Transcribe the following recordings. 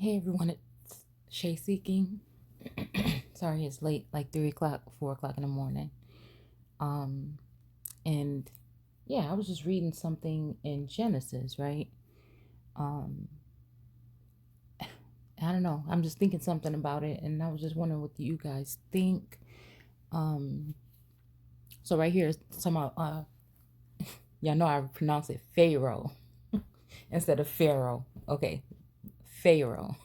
Hey everyone, it's Shay Seeking. Sorry, it's late, like 3 o'clock, 4 o'clock in the morning. Um, and yeah, I was just reading something in Genesis, right? Um, I don't know. I'm just thinking something about it, and I was just wondering what you guys think. Um, so right here, somehow, y'all know I pronounce it Pharaoh instead of Pharaoh. Okay, Pharaoh.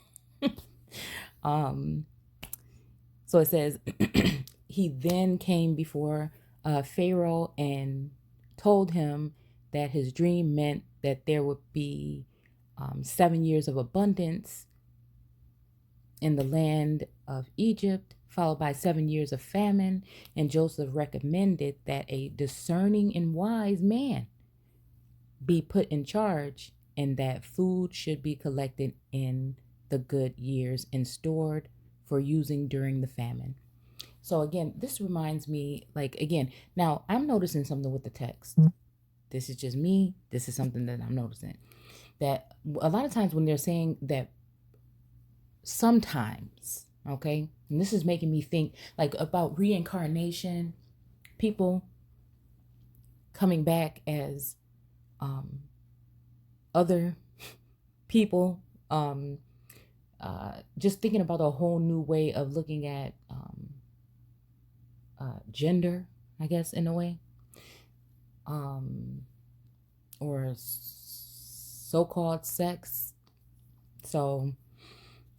Um, So it says, he then came before Pharaoh and told him that his dream meant that there would be 7 years of abundance in the land of Egypt, followed by 7 years of famine. And Joseph recommended that a discerning and wise man be put in charge, and that food should be collected in the good years and stored for using during the famine. So again, this reminds me, like, again, now I'm noticing something with the text. This is just me. This is something that I'm noticing. That a lot of times when they're saying that sometimes, okay, and this is making me think like about reincarnation, people coming back as other people, just thinking about a whole new way of looking at gender, I guess, in a way. Or so-called sex. So,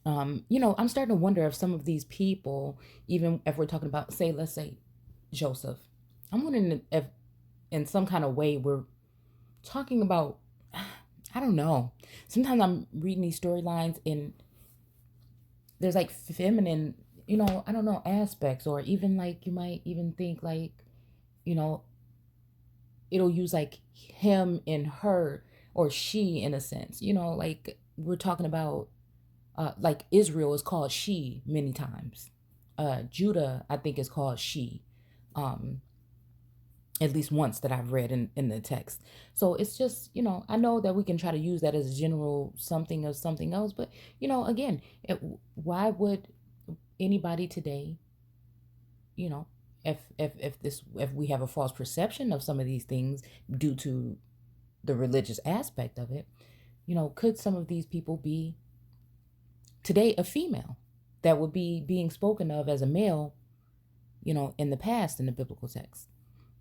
I'm starting to wonder if some of these people, even if we're talking about, say, let's say Joseph, I'm wondering if in some kind of way we're talking about, I don't know. Sometimes I'm reading these storylines and there's like feminine, I don't know, aspects, or even like you might even think like, you know, it'll use like him and her or she in a sense, like we're talking about like Israel is called she many times. Judah, I think, is called she, um, at least once that I've read in the text. So it's just, I know that we can try to use that as a general something of something else, but again, why would anybody today, you know, if we have a false perception of some of these things due to the religious aspect of it, could some of these people be today a female that would be being spoken of as a male, in the past in the biblical text?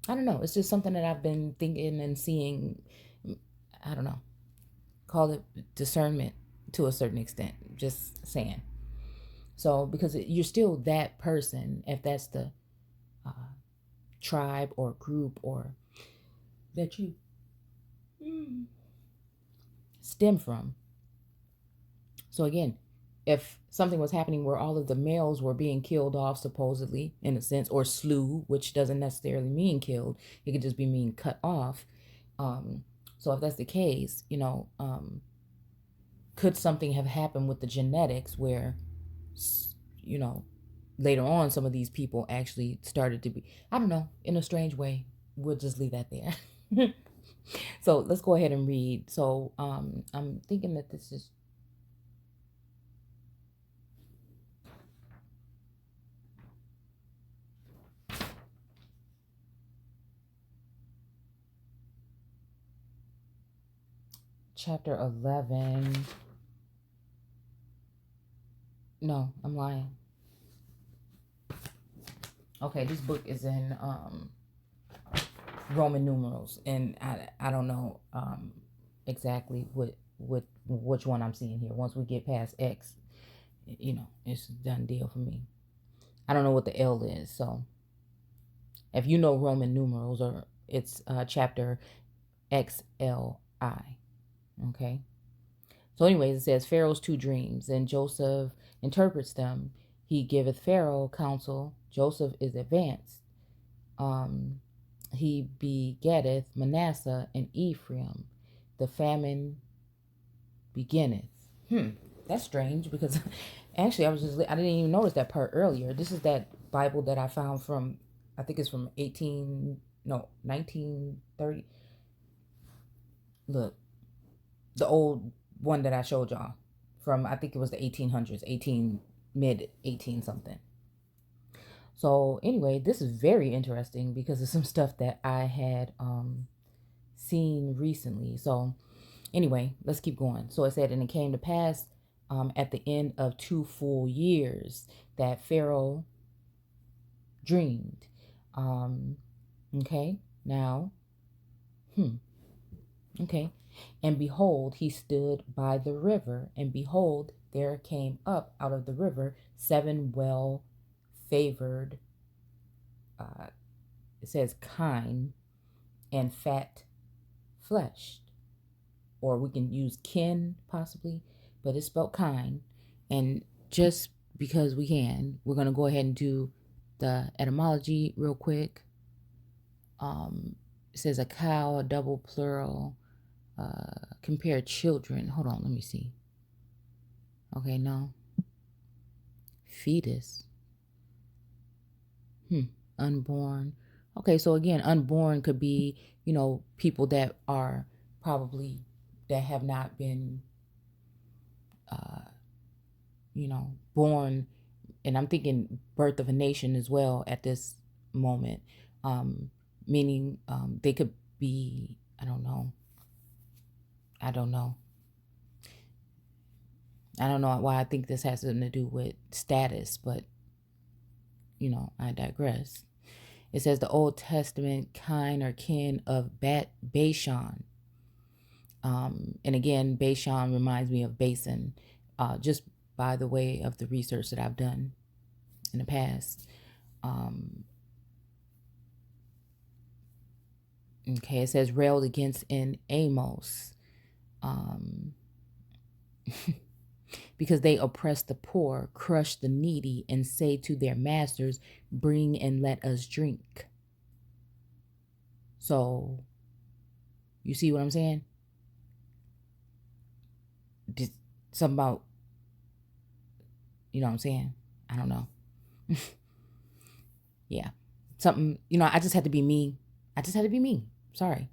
I don't know. It's just something that I've been thinking and seeing. I don't know. Call it discernment to a certain extent. Just saying. So, because you're still that person, if that's the tribe or group or that you stem from. So again, if something was happening where all of the males were being killed off, supposedly, in a sense, or slew, which doesn't necessarily mean killed, it could just be mean cut off. So if that's the case, could something have happened with the genetics where, you know, later on some of these people actually started to be, I don't know, in a strange way. We'll just leave that there. So let's go ahead and read. So I'm thinking that this is chapter 11. No, I'm lying. Okay, this book is in Roman numerals, and I don't know exactly which one I'm seeing here. Once we get past X, it's a done deal for me. I don't know what the L is, so if you know Roman numerals, or it's chapter XLI. Okay. So, anyways, it says Pharaoh's two dreams, and Joseph interprets them. He giveth Pharaoh counsel. Joseph is advanced. He begetteth Manasseh and Ephraim. The famine beginneth. That's strange because actually I didn't even notice that part earlier. This is that Bible that I found from, I think it's from 1930. Look, the old one that I showed y'all from, I think it was the 1800s, mid 18 something. So anyway, this is very interesting because of some stuff that I had seen recently. So anyway, let's keep going. So it said, and it came to pass at the end of 2 full years that Pharaoh dreamed. Okay, now, okay. And behold, he stood by the river, and behold, there came up out of the river 7 well favored, it says kine and fat fleshed, or we can use kin possibly, but it's spelled kine. And just because we can, we're going to go ahead and do the etymology real quick. It says a cow, a double plural, compare children. Hold on, let me see. Okay, no. Fetus. Unborn. Okay, so again, unborn could be, people that are probably, that have not been, born. And I'm thinking birth of a nation as well at this moment. Meaning they could be, I don't know. I don't know why I think this has something to do with status, but, I digress. It says the Old Testament kind or kin of Bashan. And again, Bashan reminds me of basin, just by the way of the research that I've done in the past. Okay, it says railed against in Amos. Because they oppress the poor, crush the needy, and say to their masters, bring and let us drink. So, you see what I'm saying? Something about, you know what I'm saying? I don't know. Yeah. Something, I just had to be me. Sorry.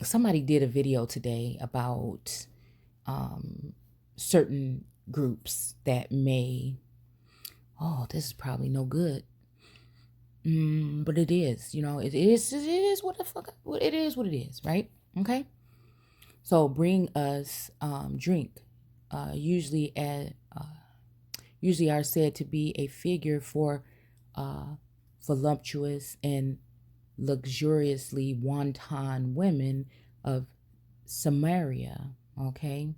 Somebody did a video today about certain groups that may, this is probably no good. But it is, it is what the fuck, it is what it is, right? Okay. So bring us drink, usually are said to be a figure for voluptuous and luxuriously wanton women of Samaria. Okay.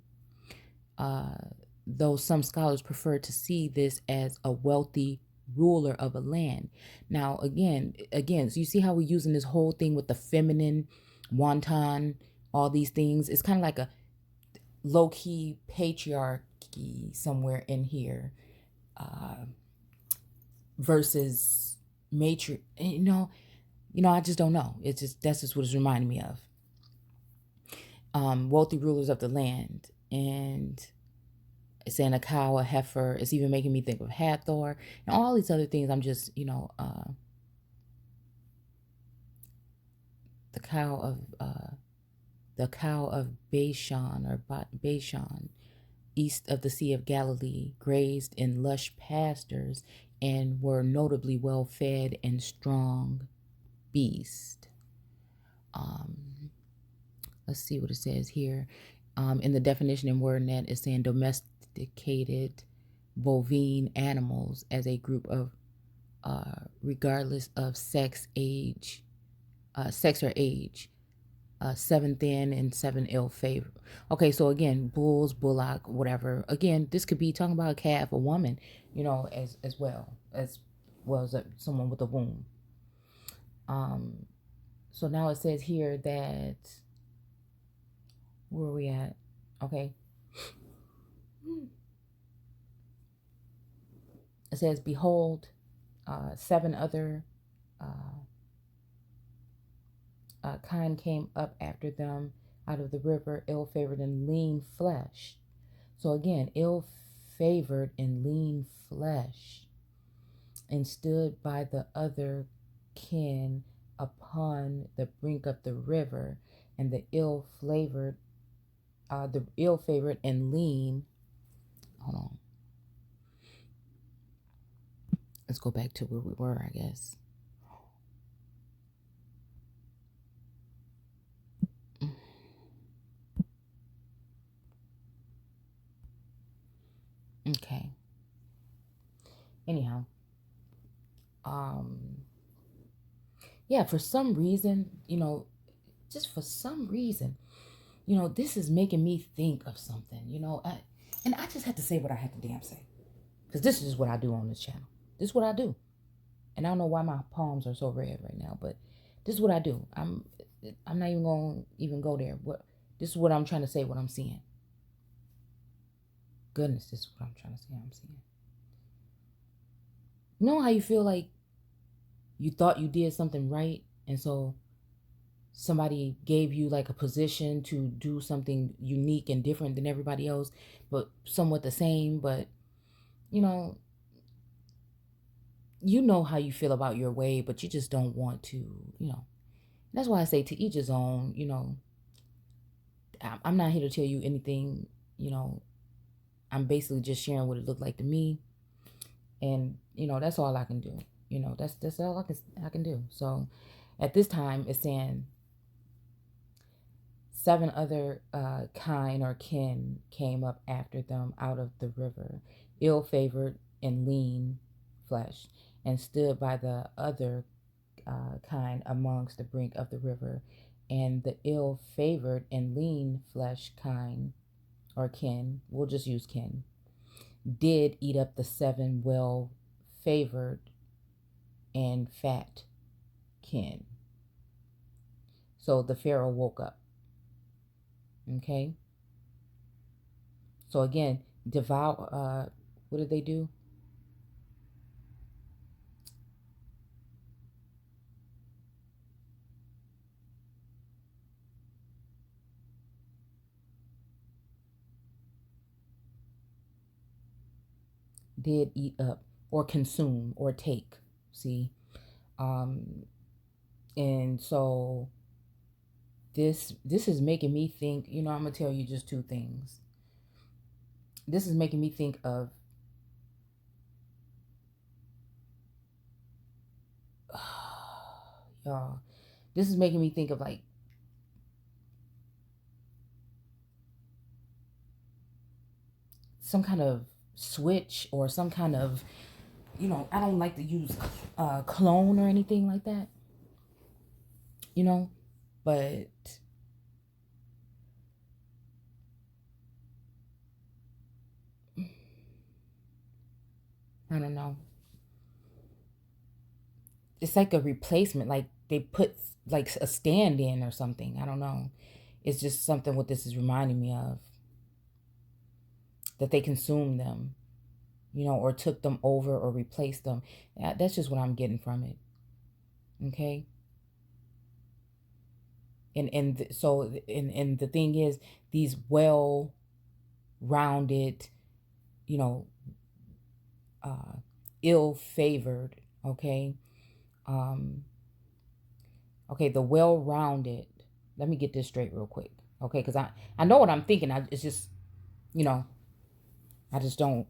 Though some scholars prefer to see this as a wealthy ruler of a land. Now, again, so you see how we're using this whole thing with the feminine, wanton, all these things. It's kind of like a low-key patriarchy somewhere in here, versus matri. I just don't know. That's just what it's reminding me of. Wealthy rulers of the land, and it's saying a cow, a heifer. It's even making me think of Hathor and all these other things. I'm just, the cow of Bashan, or Bashan, east of the Sea of Galilee, grazed in lush pastures and were notably well fed and strong beast. Let's see what it says here. In the definition in WordNet, it's saying domesticated bovine animals as a group of, regardless of sex or age, 7 thin and 7 ill favor. Okay, so again, bulls, bullock, whatever. Again, this could be talking about a calf, a woman, as well as someone with a womb. So now it says here that, where are we at? Okay. It says, behold, 7 other kind came up after them out of the river, ill-favored and lean flesh. So again, ill-favored and lean flesh, and stood by the other kin upon the brink of the river, and the ill-favored the ill-favored and lean. Hold on. Let's go back to where we were, I guess. Okay. Anyhow, yeah, for some reason, just for some reason, this is making me think of something, and I just had to say what I had to damn say, because this is what I do on this channel. This is what I do, and I don't know why my palms are so red right now, but this is what I do. I'm not even gonna even go there. This is what I'm trying to say. What I'm seeing. Goodness, this is what I'm trying to say. I'm seeing. You know how you feel like you thought you did something right, and so somebody gave you like a position to do something unique and different than everybody else, but somewhat the same, but you know how you feel about your way, but you just don't want to, that's why I say to each his own. I'm not here to tell you anything. I'm basically just sharing what it looked like to me, and that's all I can do. That's all I can do. So at this time it's saying 7 other kind or kin came up after them out of the river, ill-favored and lean flesh, and stood by the other kind amongst the brink of the river. And the ill-favored and lean flesh kind or kin, we'll just use kin, did eat up the 7 well-favored and fat kin. So the Pharaoh woke up. Okay. So again, devour. What did they do? Did eat up or consume or take. See, and so this is making me think. I'm gonna tell you just 2 things. This is making me think of y'all. This is making me think of like some kind of switch or some kind of, I don't like to use clone or anything like that, but I don't know. It's like a replacement, like they put like a stand in or something. I don't know. It's just something what this is reminding me of. That they consumed them, or took them over or replaced them. That's just what I'm getting from it. Okay. And the thing is, these well-rounded, ill-favored, okay, the well-rounded. Let me get this straight real quick, okay, because I know what I'm thinking. It's just, I just don't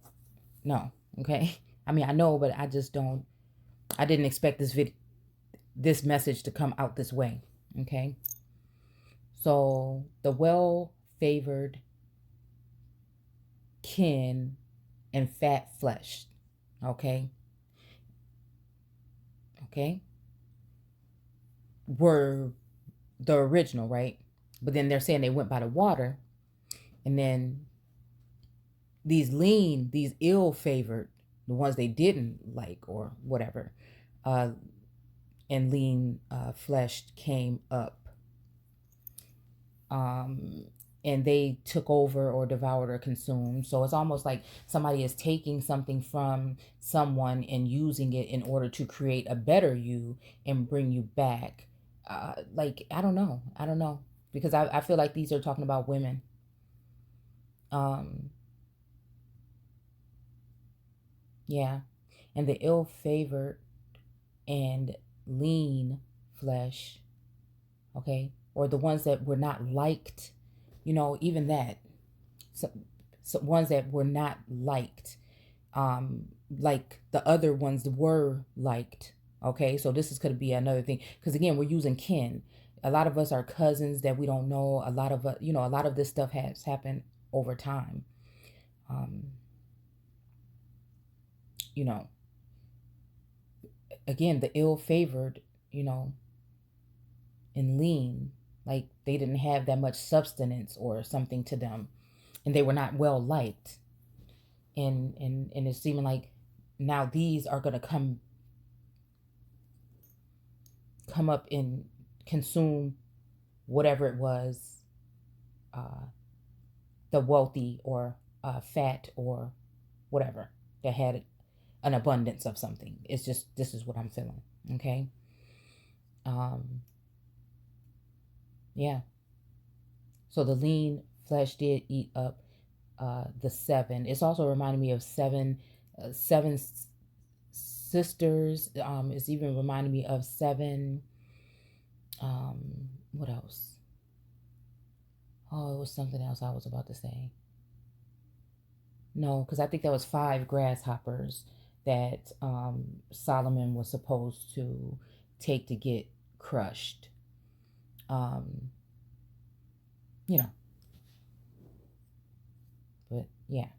know, okay. I mean, I know, but I just don't. I didn't expect this message to come out this way, okay. So the well-favored kin and fat flesh, okay, were the original, right? But then they're saying they went by the water, and then these ill-favored, the ones they didn't like or whatever, and lean flesh came up, and they took over or devoured or consumed. So it's almost like somebody is taking something from someone and using it in order to create a better you and bring you back. Like, I don't know, because I feel like these are talking about women. Yeah, and the ill-favored and lean flesh, okay, or the ones that were not liked, even that, so, ones that were not liked, like the other ones were liked. Okay, so this is going to be another thing, because again, we're using kin. A lot of us are cousins that we don't know. A lot of a lot of this stuff has happened over time. Um, you know, again, the ill favored, you know, and lean, like they didn't have that much substance or something to them, and they were not well liked, and it's seeming like now these are gonna come up and consume whatever it was, uh, the wealthy or fat or whatever that had an abundance of something. It's just, this is what I'm feeling. Okay. Um, yeah. So the lean flesh did eat up the seven. It's also reminding me of seven sisters. It's even reminding me of seven. What else? Oh, it was something else I was about to say. No, because I think that was five grasshoppers that Solomon was supposed to take to get crushed. Um, you know, but yeah.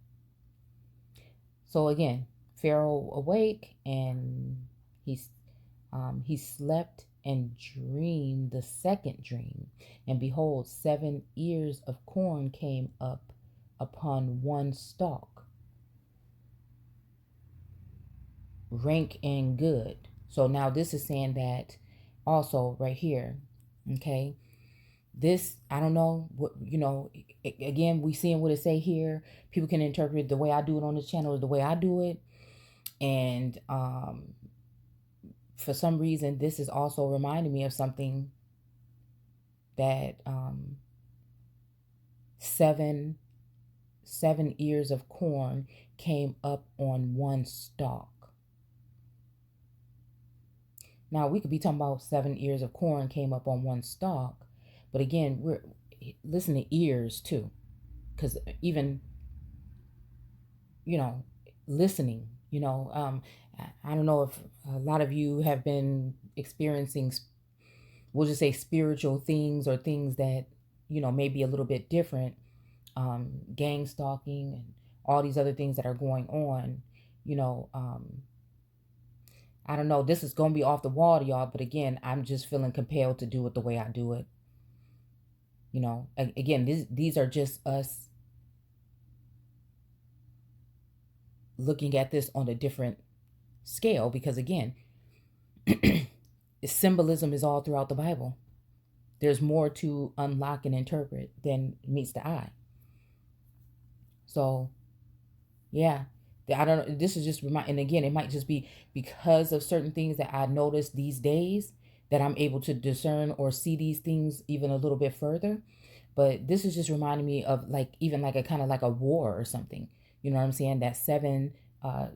So again, Pharaoh awake, and he slept and dreamed the second dream, and behold, 7 ears of corn came up upon one stalk, rank and good. So now this is saying that also right here, okay? This, I don't know what, again, we seeing what it say here. People can interpret the way I do it on this channel, the way I do it. And for some reason, this is also reminding me of something that seven ears of corn came up on one stalk. Now, we could be talking about 7 ears of corn came up on one stalk, but again, we're listen to ears too, because even, listening, I don't know if a lot of you have been experiencing, we'll just say, spiritual things, or things that, may be a little bit different, gang stalking and all these other things that are going on, I don't know, this is going to be off the wall to y'all, but again, I'm just feeling compelled to do it the way I do it. Again, these are just us looking at this on a different scale, because again, symbolism is all throughout the Bible. There's more to unlock and interpret than meets the eye. So, yeah, I don't know. This is just and again, it might just be because of certain things that I noticed these days that I'm able to discern or see these things even a little bit further. But this is just reminding me of even like a kind of like a war or something. You know what I'm saying? That 7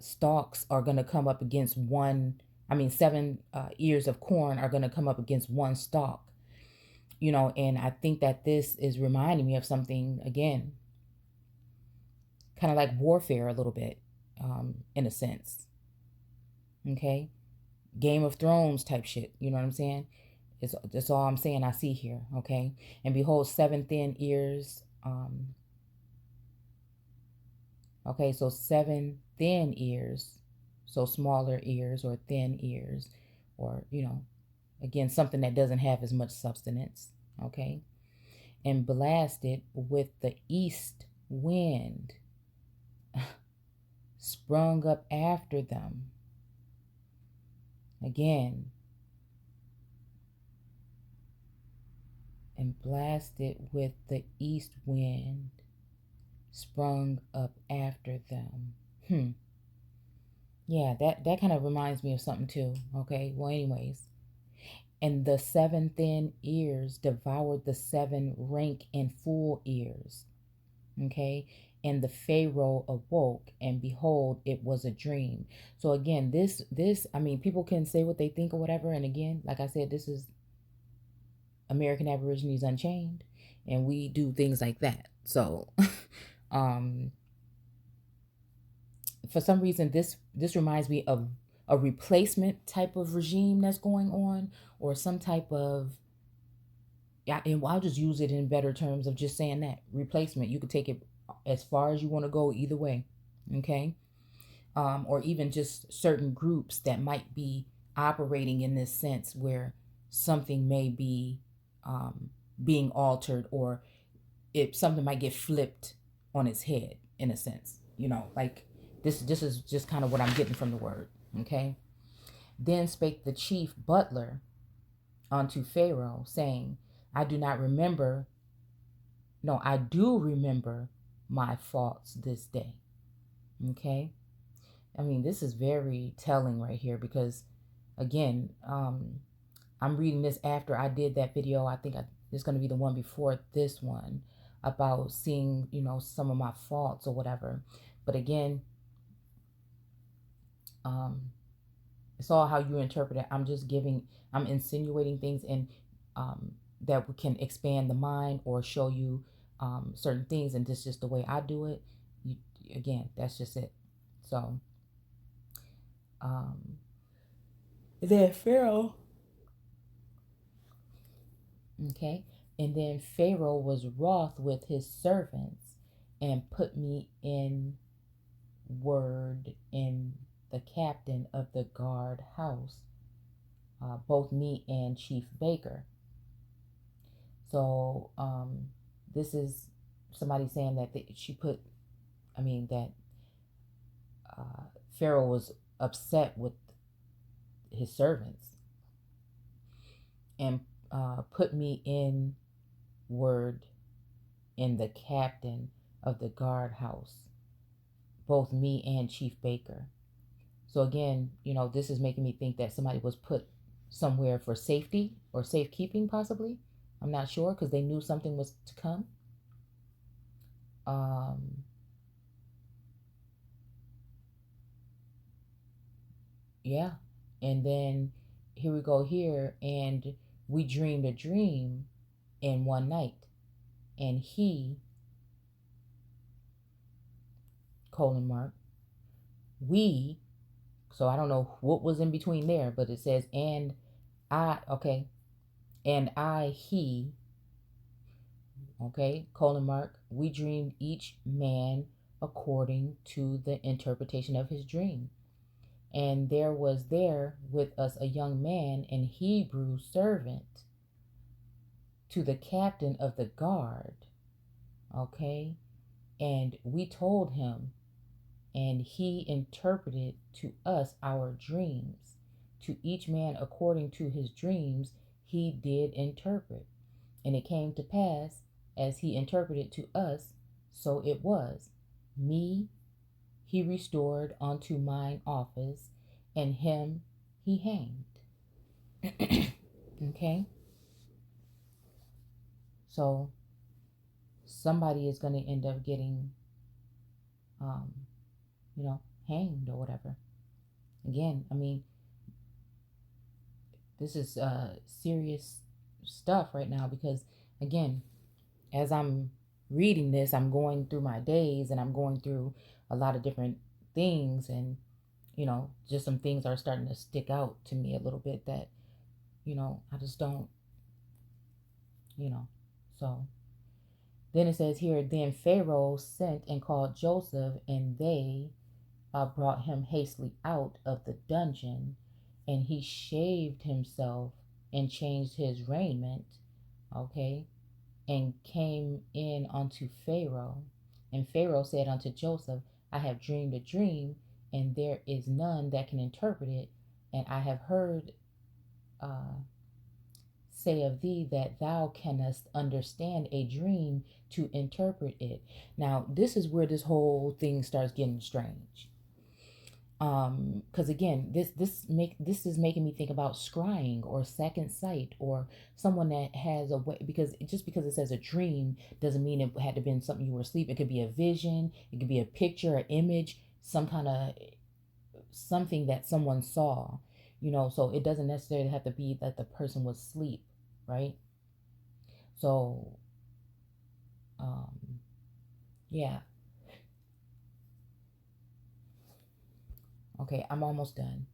stalks are going to come up against one. I mean, 7 ears of corn are going to come up against one stalk. And I think that this is reminding me of something, again, kind of like warfare a little bit, in a sense. Okay? Game of Thrones type shit. You know what I'm saying? That's all I'm saying I see here. Okay? And behold, 7 thin ears. Okay, so 7 thin ears. So smaller ears or thin ears. Or, again, something that doesn't have as much substance. Okay? And blasted with the east wind sprung up after them. Again, and blasted with the east wind sprung up after them. Yeah, that kind of reminds me of something too. Okay, well, anyways. And the 7 thin ears devoured the 7 rank and full ears. Okay, and the Pharaoh awoke, and behold, it was a dream. So again, this, I mean, people can say what they think or whatever. And again, like I said, this is American Aborigines Unchained. and we do things like that. So um for some reason this reminds me of a replacement type of regime that's going on, or some type of, yeah, and I'll just use it in better terms of just saying that replacement. You could take it as far as you want to go either way. Okay. Or even just certain groups that might be operating in this sense where something may be being altered, or if something might get flipped on its head in a sense, like this is just kind of what I'm getting from the word. Okay. Then spake the chief butler unto Pharaoh, saying, I do not remember, no, I do remember my faults this day. Okay. I mean, this is very telling right here because, again, I'm reading this after I did that video. I think it's going to be the one before this one about seeing, some of my faults or whatever. But again, it's all how you interpret it. I'm insinuating things and that can expand the mind or show you certain things. And this is just the way I do it. Again, that's just it. So, then Pharaoh, okay, and then Pharaoh was wroth with his servants and put me in word in the captain of the guard house, both me and chief baker. So this is somebody saying that that Pharaoh was upset with his servants and put me in word in the captain of the guard house, both me and chief baker. So again, this is making me think that somebody was put somewhere for safety or safekeeping, possibly. I'm not sure, because they knew something was to come. Yeah. And then here we go here, and we dreamed a dream in one night, and he, colon mark, we, so I don't know what was in between there, but it says, and I, okay, and I, he, okay, colon mark, we dreamed each man according to the interpretation of his dream. And there was there with us a young man, an Hebrew servant to the captain of the guard, okay, and we told him, and he interpreted to us our dreams. To each man according to his dreams he did interpret. And it came to pass, as he interpreted to us, so it was. Me he restored unto mine office, and him he hanged. Okay? So somebody is going to end up getting, hanged or whatever. Again, I mean, this is serious stuff right now because, again, as I'm reading this, I'm going through my days and I'm going through a lot of different things, and just some things are starting to stick out to me a little bit that I just don't, so then it says here, then Pharaoh sent and called Joseph, and they brought him hastily out of the dungeon, and he shaved himself and changed his raiment, okay, and came in unto Pharaoh. And Pharaoh said unto Joseph, I have dreamed a dream, and there is none that can interpret it. And I have heard say of thee that thou canst understand a dream to interpret it. Now, this is where this whole thing starts getting strange. Because again, this is making me think about scrying or second sight, or someone that has a way, because just because it says a dream doesn't mean it had to be something you were asleep. It could be a vision, it could be a picture, an image, some kind of something that someone saw, so it doesn't necessarily have to be that the person was asleep, right? So Yeah. Okay, I'm almost done.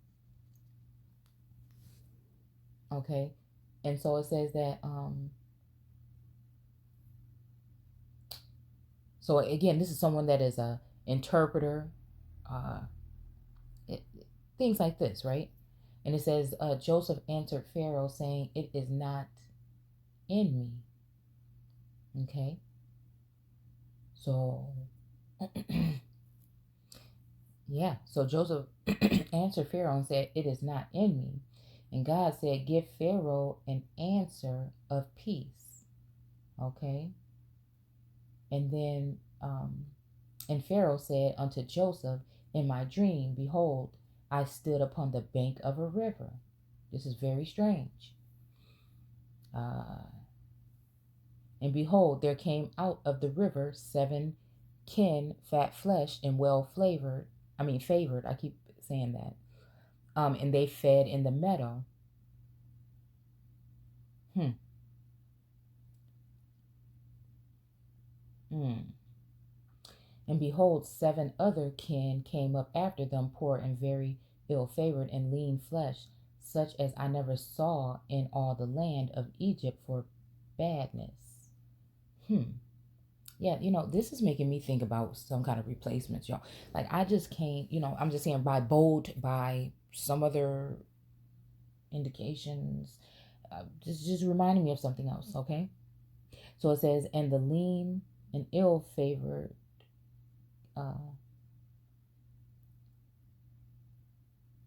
Okay. And so it says that so again, this is someone that is a interpreter, uh it, things like this, right? And it says Joseph answered Pharaoh saying, "It is not in me." Okay. So yeah, so Joseph answered Pharaoh and said, "It is not in me." And God said, "Give Pharaoh an answer of peace." Okay. And then, and Pharaoh said unto Joseph, in my dream, behold, I stood upon the bank of a river. This is very strange. Uh, and behold, there came out of the river 7 kin, fat fleshed and well flavored. I mean, favored. I keep saying that. And they fed in the meadow. Hmm. Hmm. And behold, 7 other kin came up after them, poor and very ill favored and lean flesh, such as I never saw in all the land of Egypt for badness. Hmm. Yeah, this is making me think about some kind of replacements, y'all. Like, I just can't, I'm just saying by boat, by some other indications, just reminding me of something else, okay? So it says, and the lean and ill favored uh,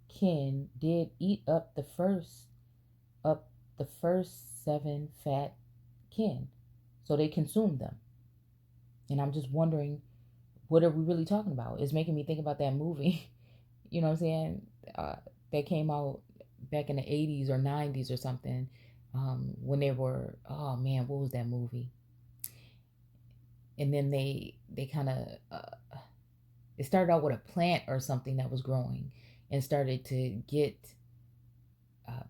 kin did eat up the first 7 fat kin. So they consumed them. And I'm just wondering, what are we really talking about? It's making me think about that movie, you know what I'm saying? Uh, that came out back in the 80s or 90s or something. When they were, oh man, what was that movie? And then they kind of it started out with a plant or something that was growing and started to get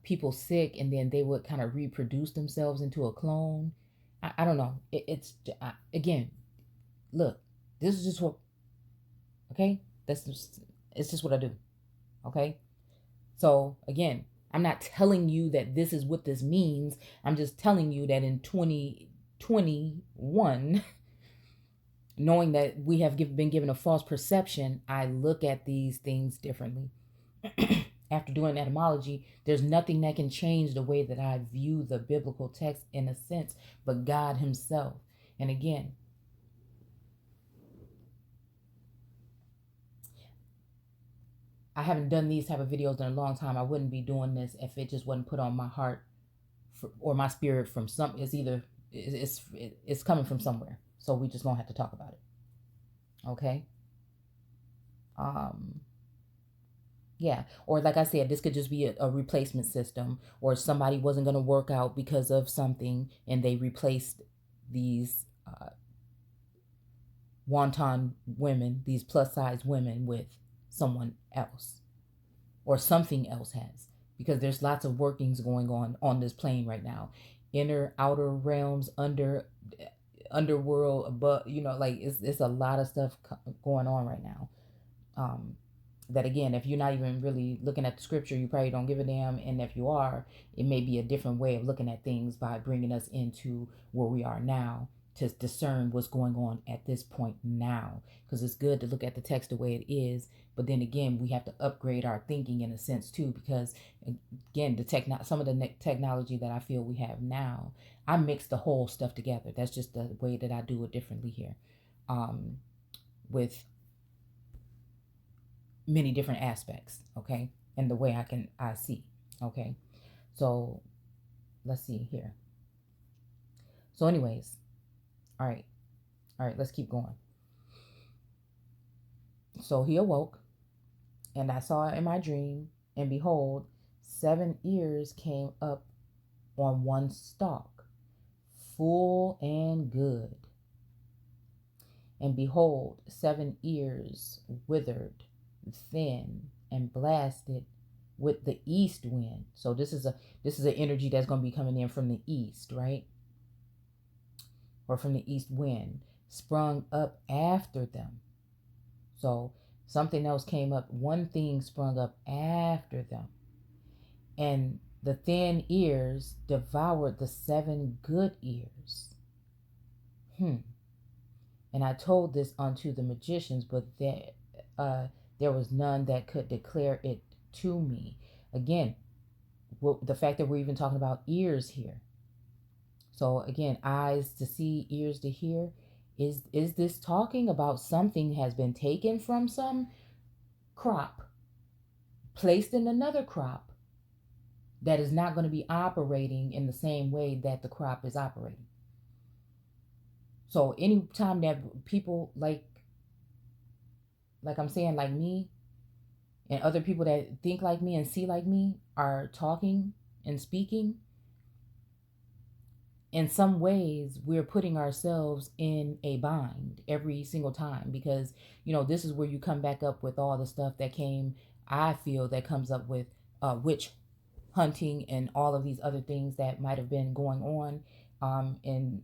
people sick, and then they would kind of reproduce themselves into a clone. I don't know. It's again, look, this is just what, okay? That's just, it's just what I do, okay? So again, I'm not telling you that this is what this means. I'm just telling you that in 2021, knowing that we have been given a false perception, I look at these things differently. After doing etymology, there's nothing that can change the way that I view the biblical text in a sense, but God Himself. And again, I haven't done these type of videos in a long time. I wouldn't be doing this if it just wasn't put on my heart or my spirit from some. It's either it's coming from somewhere. So we just gonna have to talk about it. Okay. Um, Yeah, or like I said, this could just be a replacement system, or somebody wasn't going to work out because of something, and they replaced these wonton women, these plus size women, with someone else, or something else has, because there's lots of workings going on this plane right now, inner, outer realms, underworld, above. Like it's a lot of stuff going on right now. Um, that again, if you're not even really looking at the scripture, you probably don't give a damn. And if you are, it may be a different way of looking at things by bringing us into where we are now to discern what's going on at this point now. Because it's good to look at the text the way it is, but then again, we have to upgrade our thinking in a sense too, because again, some of the technology that I feel we have now, I mix the whole stuff together. That's just the way that I do it differently here, with many different aspects, okay, and the way I see, okay. So let's see here. So anyways, all right, let's keep going. So he awoke, and I saw in my dream, and behold, 7 ears came up on one stalk, full and good. And behold, 7 ears withered, thin, and blasted with the east wind. So this is an energy that's going to be coming in from the east, right? Or from the east wind. sprung up after them. So something else came up. One thing sprung up after them. And the thin ears devoured the 7 good ears. And I told this unto the magicians, but there was none that could declare it to me. Again, the fact that we're even talking about ears here. So again, eyes to see, ears to hear. Is this talking about something has been taken from some crop, placed in another crop that is not going to be operating in the same way that the crop is operating? So anytime that people like I'm saying, like me, and other people that think like me and see like me are talking and speaking, in some ways we're putting ourselves in a bind every single time, because this is where you come back up with all the stuff that came, I feel, that comes up with witch hunting and all of these other things that might have been going on in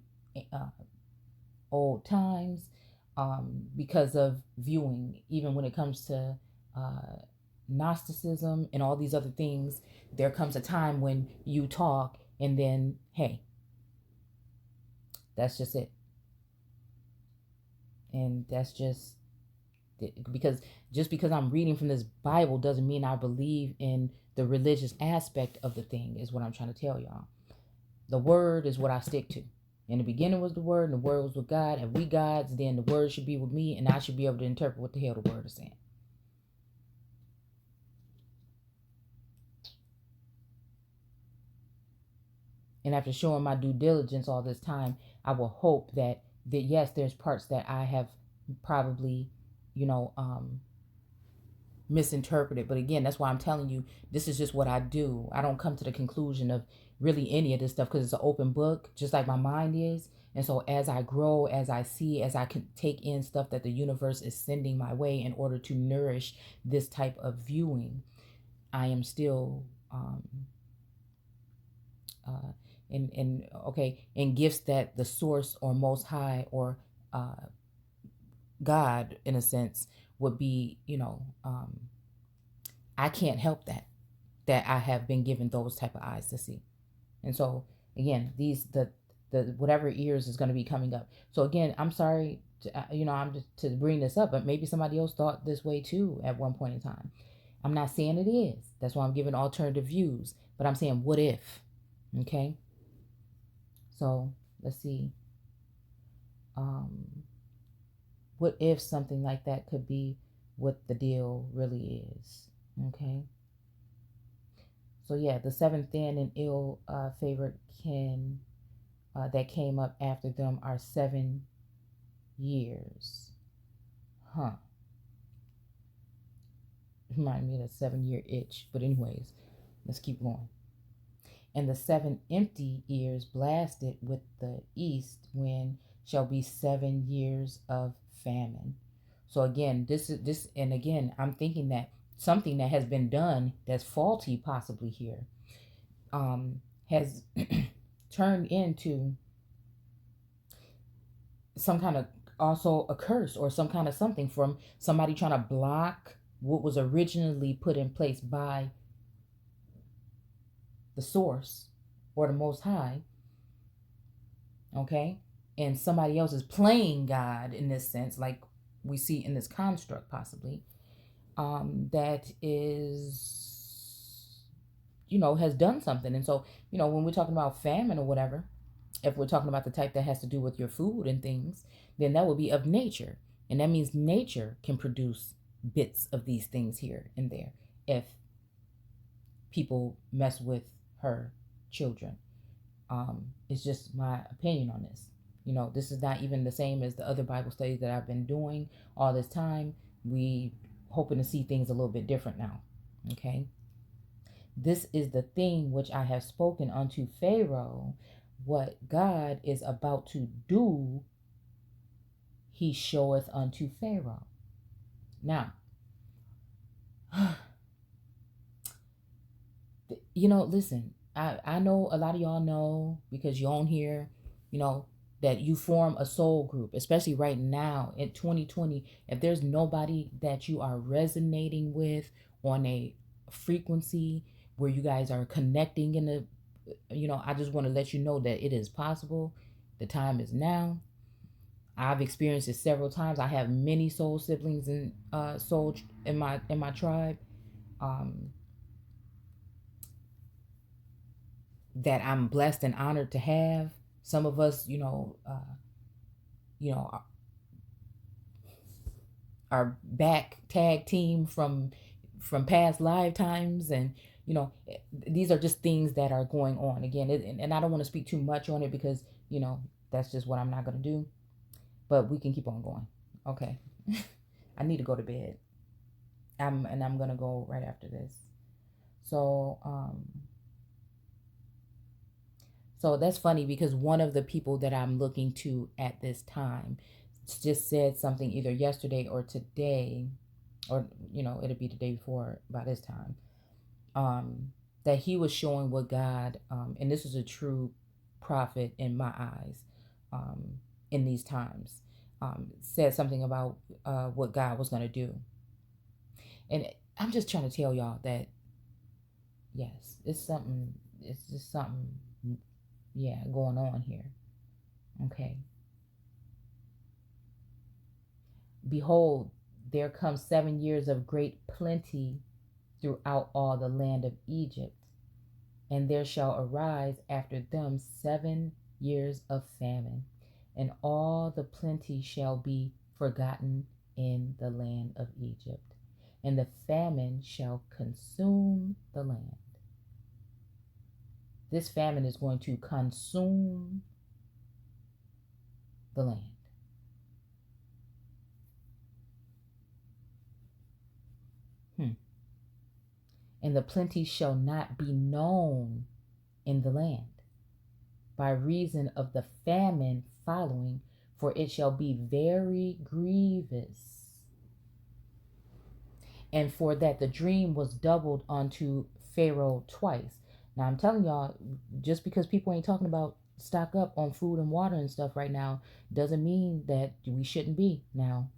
old times, because of viewing. Even when it comes to Gnosticism and all these other things, there comes a time when you talk and then, hey, that's just it. And that's just because I'm reading from this Bible doesn't mean I believe in the religious aspect of the thing, is what I'm trying to tell y'all. The word is what I stick to. In the beginning was the word, and the word was with God. If we gods, then the word should be with me, and I should be able to interpret what the hell the word is saying. And after showing my due diligence all this time, I will hope that yes, there's parts that I have probably, misinterpreted. But again, that's why I'm telling you, this is just what I do. I don't come to the conclusion of really any of this stuff because it's an open book, just like my mind is. And so as I grow, as I see, as I can take in stuff that the universe is sending my way in order to nourish this type of viewing, I am still in gifts that the source or most high or God, in a sense, would be, I can't help that I have been given those type of eyes to see. And so again, the whatever ears is going to be coming up. So again, I'm sorry I'm just to bring this up, but maybe somebody else thought this way too at one point in time. I'm not saying it is. That's why I'm giving alternative views, but I'm saying, what if? Okay. So let's see. What if something like that could be what the deal really is? Okay. So yeah, the 7 thin and ill favorite kin that came up after them are 7 years. Remind me of the 7-year itch. But anyways, let's keep going. And the 7 empty ears blasted with the east wind shall be 7 years of famine. So again, and again, I'm thinking that something that has been done that's faulty possibly here has turned into some kind of also a curse or some kind of something from somebody trying to block what was originally put in place by the source or the most high. Okay. And somebody else is playing God in this sense, like we see in this construct possibly, that is, has done something. And so, when we're talking about famine or whatever, if we're talking about the type that has to do with your food and things, then that would be of nature. And that means nature can produce bits of these things here and there if people mess with her children. It's just my opinion on this. This is not even the same as the other Bible studies that I've been doing all this time. We hoping to see things a little bit different now. Okay. This is the thing which I have spoken unto Pharaoh. What God is about to do, he showeth unto Pharaoh. Now, listen, I know a lot of y'all know because you're on here, that you form a soul group, especially right now in 2020. If there's nobody that you are resonating with on a frequency where you guys are connecting in the, I just want to let you know that it is possible. The time is now. I've experienced it several times. I have many soul siblings and soul in my tribe, um, that I'm blessed and honored to have. Some of us, you know, our back tag team from past lifetimes, and these are just things that are going on again. And I don't want to speak too much on it because that's just what I'm not going to do, but we can keep on going. Okay. I need to go to bed. I'm going to go right after this. So that's funny because one of the people that I'm looking to at this time just said something either yesterday or today, or it'll be the day before by this time, that he was showing what God, and this is a true prophet in my eyes, in these times, said something about what God was going to do. And I'm just trying to tell y'all that, yes, it's just something, yeah, going on here. Okay. Behold, there comes 7 years of great plenty throughout all the land of Egypt, and there shall arise after them 7 years of famine, and all the plenty shall be forgotten in the land of Egypt, and the famine shall consume the land. This famine is going to consume the land. And the plenty shall not be known in the land by reason of the famine following, for it shall be very grievous. And for that the dream was doubled unto Pharaoh twice. Now I'm telling y'all, just because people ain't talking about stock up on food and water and stuff right now doesn't mean that we shouldn't be. Now,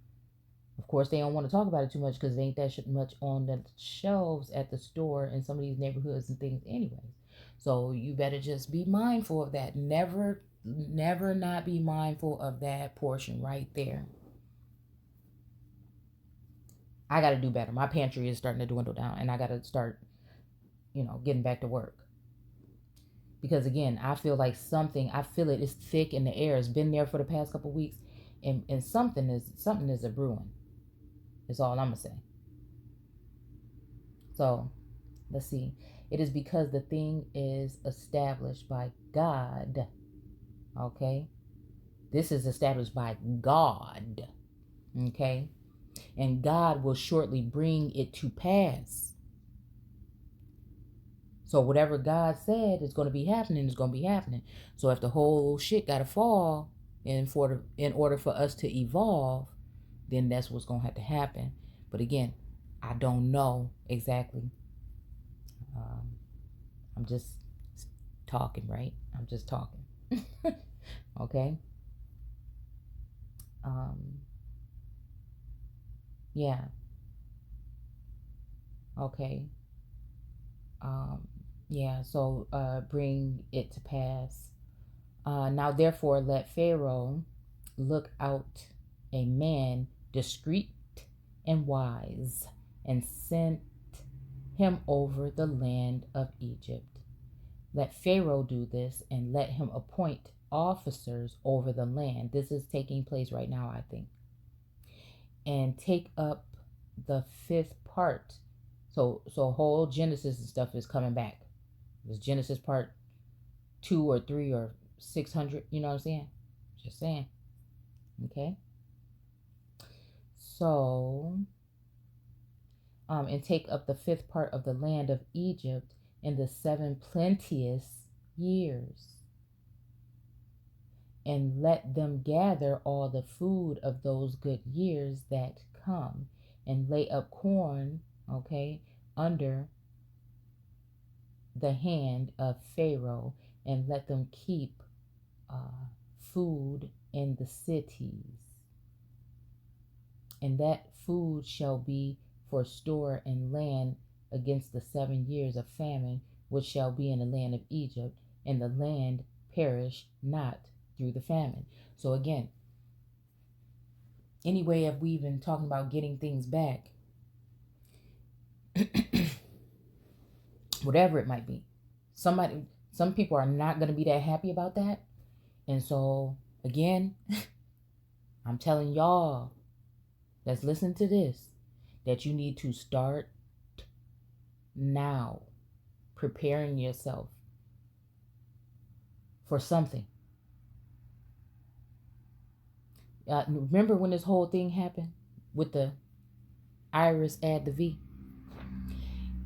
of course, they don't want to talk about it too much because there ain't that much on the shelves at the store in some of these neighborhoods and things anyways. So you better just be mindful of that. Never not be mindful of that portion right there. I got to do better. My pantry is starting to dwindle down, and I got to start, getting back to work. Because again, I feel like I feel it is thick in the air. It's been there for the past couple of weeks, and something is a brewing. Is all I'm gonna say. So, let's see. It is because the thing is established by God. Okay? This is established by God. Okay? And God will shortly bring it to pass. So whatever God said is going to be happening is going to be happening. So if the whole shit got to fall in order for us to evolve, then that's what's going to have to happen. But again, I don't know exactly. I'm just talking, right? I'm just talking. Okay? Yeah. Okay. Yeah, so bring it to pass. Now therefore let Pharaoh look out a man discreet and wise, and sent him over the land of Egypt. Let Pharaoh do this, and let him appoint officers over the land. This is taking place right now, I think. And take up the fifth part. So whole Genesis and stuff is coming back. Is Genesis part 2 or 3 or 600? You know what I'm saying? Just saying. Okay. So, and take up the fifth part of the land of Egypt in the 7 plenteous years, and let them gather all the food of those good years that come, and lay up corn, okay, under the hand of Pharaoh, and let them keep food in the cities, and that food shall be for store and land against the 7 years of famine which shall be in the land of Egypt, and the land perish not through the famine. So again, any way of we even talking about getting things back, whatever it might be, some people are not going to be that happy about that. And so again, I'm telling y'all that's listening to this that you need to start now preparing yourself for something. Remember when this whole thing happened with the Iris add the V?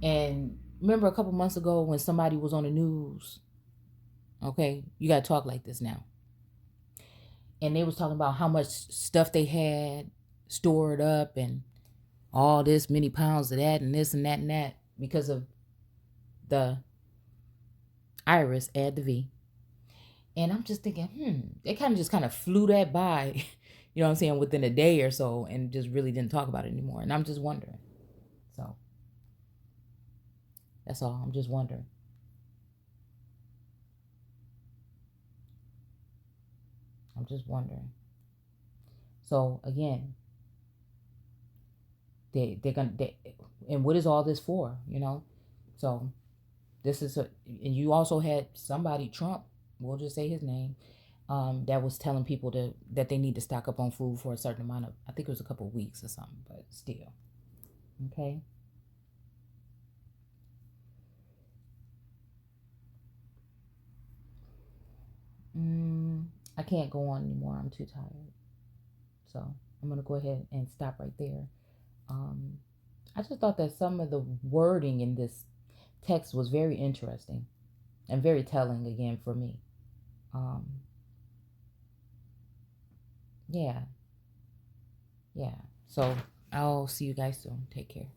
And remember a couple months ago when somebody was on the news? Okay, you got to talk like this now. And they was talking about how much stuff they had stored up and all this many pounds of that and this and that and that because of the Iris add the V. And I'm just thinking, they kind of flew that by, you know what I'm saying, within a day or so, and just really didn't talk about it anymore. And I'm just wondering. So that's all. I'm just wondering. So again, they're gonna and what is all this for? You know, so this is and you also had somebody, Trump, we'll just say his name, that was telling people that they need to stock up on food for a certain amount of, I think it was a couple of weeks or something, but still, okay. I can't go on anymore. I'm too tired. So I'm going to go ahead and stop right there. I just thought that some of the wording in this text was very interesting and very telling again for me. Yeah. So I'll see you guys soon. Take care.